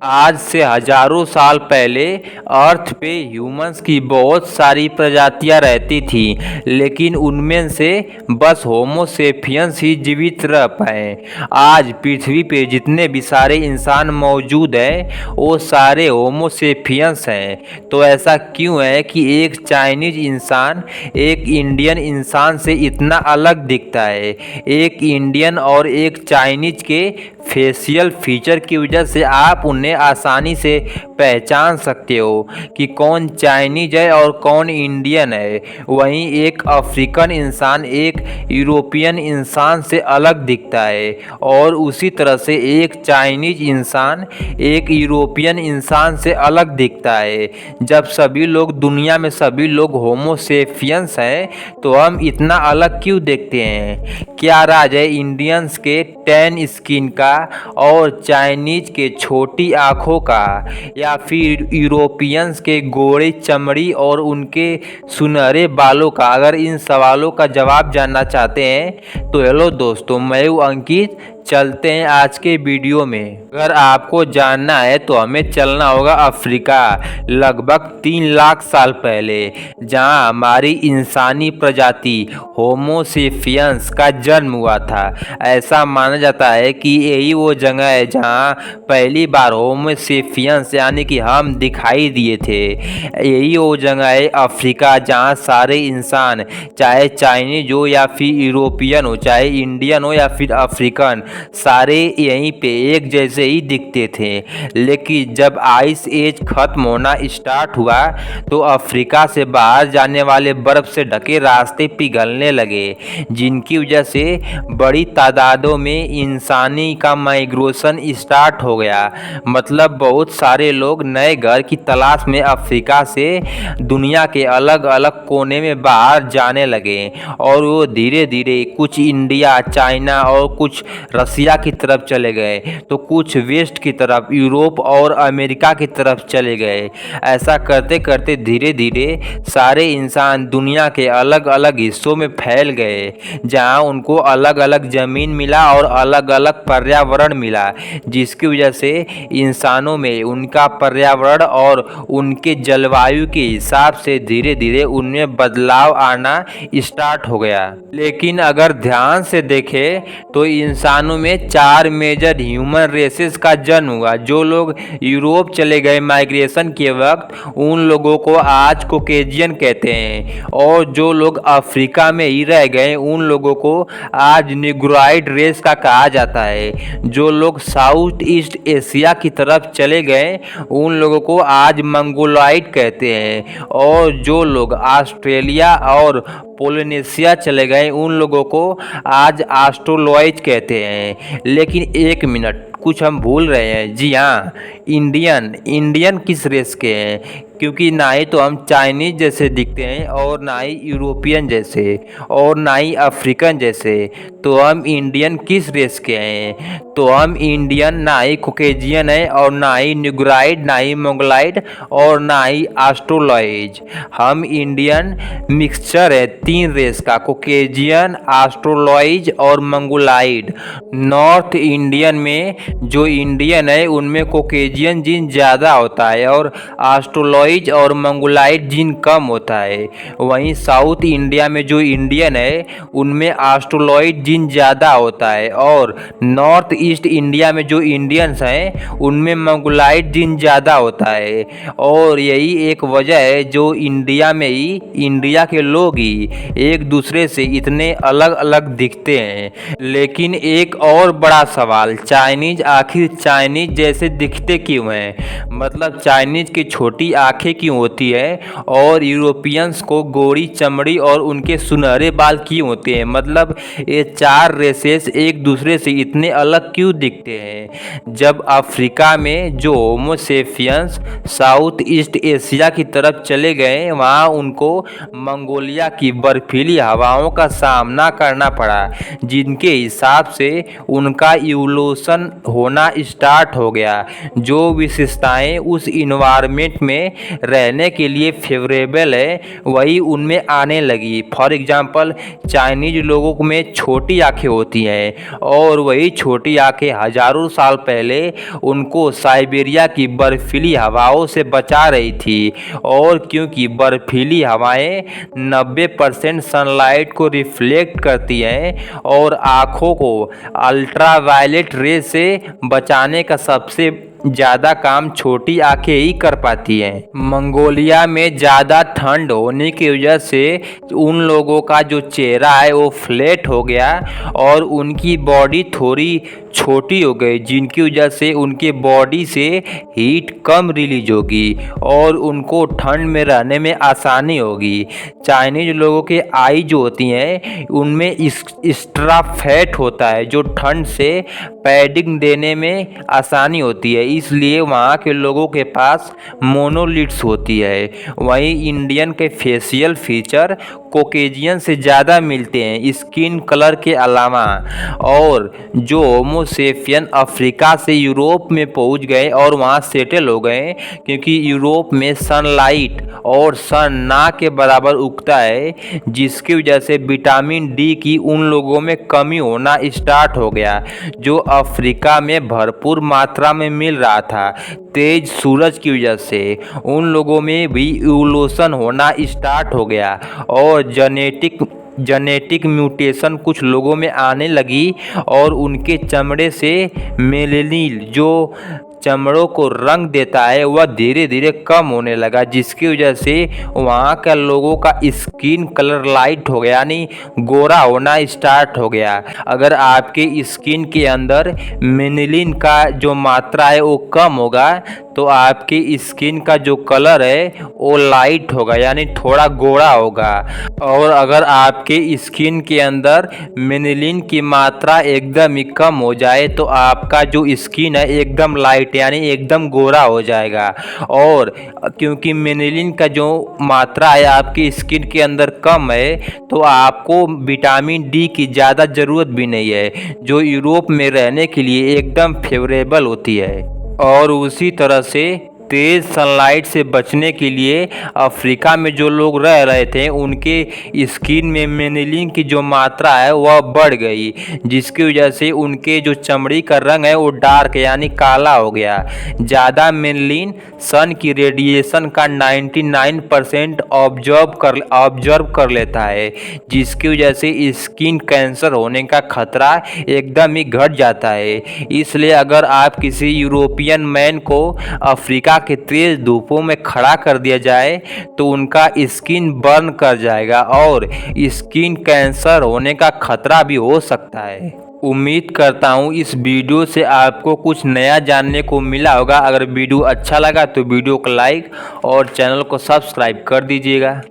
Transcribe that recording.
आज से हजारों साल पहले अर्थ पे ह्यूमंस की बहुत सारी प्रजातियां रहती थी, लेकिन उनमें से बस होमो सेपियंस ही जीवित रह पाए। आज पृथ्वी पे जितने भी सारे इंसान मौजूद हैं वो सारे होमो सेपियंस हैं। तो ऐसा क्यों है कि एक चाइनीज इंसान एक इंडियन इंसान से इतना अलग दिखता है? एक इंडियन और एक चाइनीज के फेशियल फीचर की वजह से आप उन्हें आसानी से पहचान सकते हो कि कौन चाइनीज है और कौन इंडियन है। वहीं एक अफ्रीकन इंसान एक यूरोपियन इंसान से अलग दिखता है और उसी तरह से एक चाइनीज इंसान एक यूरोपियन इंसान से अलग दिखता है। जब सभी लोग दुनिया में सभी लोग होमो सेपियंस हैं तो हम इतना अलग क्यों देखते हैं? क्या राज है इंडियंस के टैन स्किन का और चाइनीज के छोटी आंखों का, या फिर यूरोपियंस के गोरे चमड़ी और उनके सुनहरे बालों का? अगर इन सवालों का जवाब जानना चाहते हैं तो हेलो दोस्तों, मैं हूं अंकित। चलते हैं आज के वीडियो में। अगर आपको जानना है तो हमें चलना होगा अफ्रीका, लगभग 3 लाख साल पहले, जहां हमारी इंसानी प्रजाति होमो सेपियंस का जन्म हुआ था। ऐसा माना जाता है कि यही वो जगह है जहां पहली बार होमो सेपियंस यानी कि हम दिखाई दिए थे। यही वो जगह है अफ्रीका, जहां सारे इंसान, चाहे चाइनीज हो या फिर यूरोपियन हो, चाहे इंडियन हो या फिर अफ्रीकन, सारे यहीं पे एक जैसे ही दिखते थे। लेकिन जब आइस एज खत्म होना स्टार्ट हुआ तो अफ्रीका से बाहर जाने वाले बर्फ से ढके रास्ते पिघलने लगे, जिनकी वजह से बड़ी तादादों में इंसानी का माइग्रेशन स्टार्ट हो गया। मतलब बहुत सारे लोग नए घर की तलाश में अफ्रीका से दुनिया के अलग अलग कोने में बाहर जाने लगे और वो धीरे धीरे कुछ इंडिया, चाइना और कुछ रसिया की तरफ चले गए, तो कुछ वेस्ट की तरफ, यूरोप और अमेरिका की तरफ चले गए। ऐसा करते करते धीरे धीरे सारे इंसान दुनिया के अलग अलग हिस्सों में फैल गए, जहां उनको अलग अलग ज़मीन मिला और अलग अलग पर्यावरण मिला, जिसकी वजह से इंसानों में उनका पर्यावरण और उनके जलवायु के हिसाब से धीरे धीरे उनमें बदलाव आना स्टार्ट हो गया। लेकिन अगर ध्यान से देखें तो इंसानों में 4 मेजर ह्यूमन रेसेस का जन्म हुआ। जो लोग यूरोप चले गए माइग्रेशन के वक्त, उन लोगों को आज कॉकेशियन कहते हैं, और जो लोग अफ्रीका में ही रह गए उन लोगों को आज निग्रोइड रेस का कहा जाता है। जो लोग साउथ ईस्ट एशिया की तरफ चले गए उन लोगों को आज मंगोलॉइड कहते हैं, और जो लोग ऑस्ट्रेलिया और पोलिनेशिया चले गए उन लोगों को आज ऑस्ट्रोलॉइड कहते हैं। लेकिन एक मिनट, कुछ हम भूल रहे हैं। जी हाँ, इंडियन किस रेस के हैं? क्योंकि ना ही तो हम चाइनीज जैसे दिखते हैं और ना ही यूरोपियन जैसे और ना ही अफ्रीकन जैसे, तो हम इंडियन किस रेस के हैं? तो हम इंडियन ना ही कॉकेशियन है और ना ही निग्रोइड, ना ही मंगोलॉइड और ना ही ऑस्ट्रोलॉइड। हम इंडियन मिक्सचर है 3 रेस का, कॉकेशियन, ऑस्ट्रोलॉइड और मंगोलॉइड। नॉर्थ इंडियन में जो इंडियन है उनमें कॉकेशियन जीन ज़्यादा होता है और ऑस्ट्रोलॉइड और मंगोलॉइड जीन कम होता है। वहीं साउथ इंडिया में जो इंडियन है उनमें ऑस्ट्रोलॉइड जीन ज़्यादा होता है, और नॉर्थ ईस्ट इंडिया में जो इंडियंस हैं उनमें मंगोलॉइड जीन ज़्यादा होता है। और यही एक वजह है जो इंडिया में ही इंडिया के लोग ही एक दूसरे से इतने अलग अलग दिखते हैं। लेकिन एक और बड़ा सवाल, चाइनीज आखिर चाइनीज जैसे दिखते क्यों हैं? मतलब चाइनीज की छोटी आंखें क्यों होती है और यूरोपियंस को गोरी चमड़ी और उनके सुनहरे बाल क्यों होते हैं? मतलब ये 4 रेसेस एक दूसरे से इतने अलग क्यों दिखते हैं? जब अफ्रीका में जो होमो सेपियंस साउथ ईस्ट एशिया की तरफ चले गए, वहाँ उनको मंगोलिया की बर्फीली हवाओं का सामना करना पड़ा, जिनके हिसाब से उनका इवोल्यूशन होना स्टार्ट हो गया। जो विशेषताएं हैं उस इन्वायरमेंट में रहने के लिए फेवरेबल है वही उनमें आने लगी। फॉर एग्जांपल चाइनीज लोगों में छोटी आंखें होती हैं और वही छोटी आंखें हजारों साल पहले उनको साइबेरिया की बर्फीली हवाओं से बचा रही थी। और क्योंकि बर्फीली हवाएं 90% सनलाइट को रिफ्लेक्ट करती हैं और आँखों को अल्ट्रावायलेट रे से बचाने का सबसे ज़्यादा काम छोटी आंखें ही कर पाती हैं। मंगोलिया में ज़्यादा ठंड होने की वजह से उन लोगों का जो चेहरा है वो फ्लैट हो गया और उनकी बॉडी थोड़ी छोटी हो गई, जिनकी वजह से उनके बॉडी से हीट कम रिलीज होगी और उनको ठंड में रहने में आसानी होगी। चाइनीज लोगों के आई जो होती हैं उनमें एक्स्ट्रा फैट होता है जो ठंड से पैडिंग देने में आसानी होती है, इसलिए वहाँ के लोगों के पास मोनोलिड्स होती है। वहीं इंडियन के फेशियल फीचर कॉकेजियन से ज़्यादा मिलते हैं स्किन कलर के अलावा। और जो होमोसेपियन अफ्रीका से यूरोप में पहुंच गए और वहां सेटल हो गए क्योंकि यूरोप में सनलाइट और सन ना के बराबर उगता है, जिसकी वजह से विटामिन डी की उन लोगों में कमी होना स्टार्ट हो गया जो अफ्रीका में भरपूर मात्रा में मिल रहा था। तेज सूरज की वजह से उन लोगों में भी इवोल्यूशन होना स्टार्ट हो गया और जेनेटिक म्यूटेशन कुछ लोगों में आने लगी और उनके चमड़े से मेलेनिन जो चमड़ों को रंग देता है वह धीरे धीरे कम होने लगा, जिसकी वजह से वहाँ का लोगों का स्किन कलर लाइट हो गया यानी गोरा होना स्टार्ट हो गया। अगर आपके स्किन के अंदर मेलेनिन का जो मात्रा है वो कम होगा तो आपकी स्किन का जो कलर है वो लाइट होगा यानी थोड़ा गोरा होगा। और अगर आपके स्किन के अंदर मेलेनिन की मात्रा एकदम ही कम हो जाए तो आपका जो स्किन है एकदम लाइट यानी एकदम गोरा हो जाएगा। और क्योंकि मेलेनिन का जो मात्रा है आपकी स्किन के अंदर कम है तो आपको विटामिन डी की ज़्यादा ज़रूरत भी नहीं है जो यूरोप में रहने के लिए एकदम फेवरेबल होती है। और उसी तरह से तेज़ सनलाइट से बचने के लिए अफ्रीका में जो लोग रह रहे थे उनके स्किन में मेलेनिन की जो मात्रा है वह बढ़ गई, जिसकी वजह से उनके जो चमड़ी का रंग है वो डार्क यानी काला हो गया। ज़्यादा मेलेनिन सन की रेडिएशन का 99% ऑब्जर्व कर लेता है, जिसकी वजह से स्किन कैंसर होने का खतरा एकदम ही घट जाता है। इसलिए अगर आप किसी यूरोपियन मैन को अफ्रीका के तेज धूपों में खड़ा कर दिया जाए तो उनका स्किन बर्न कर जाएगा और स्किन कैंसर होने का खतरा भी हो सकता है। उम्मीद करता हूँ इस वीडियो से आपको कुछ नया जानने को मिला होगा। अगर वीडियो अच्छा लगा तो वीडियो को लाइक और चैनल को सब्सक्राइब कर दीजिएगा।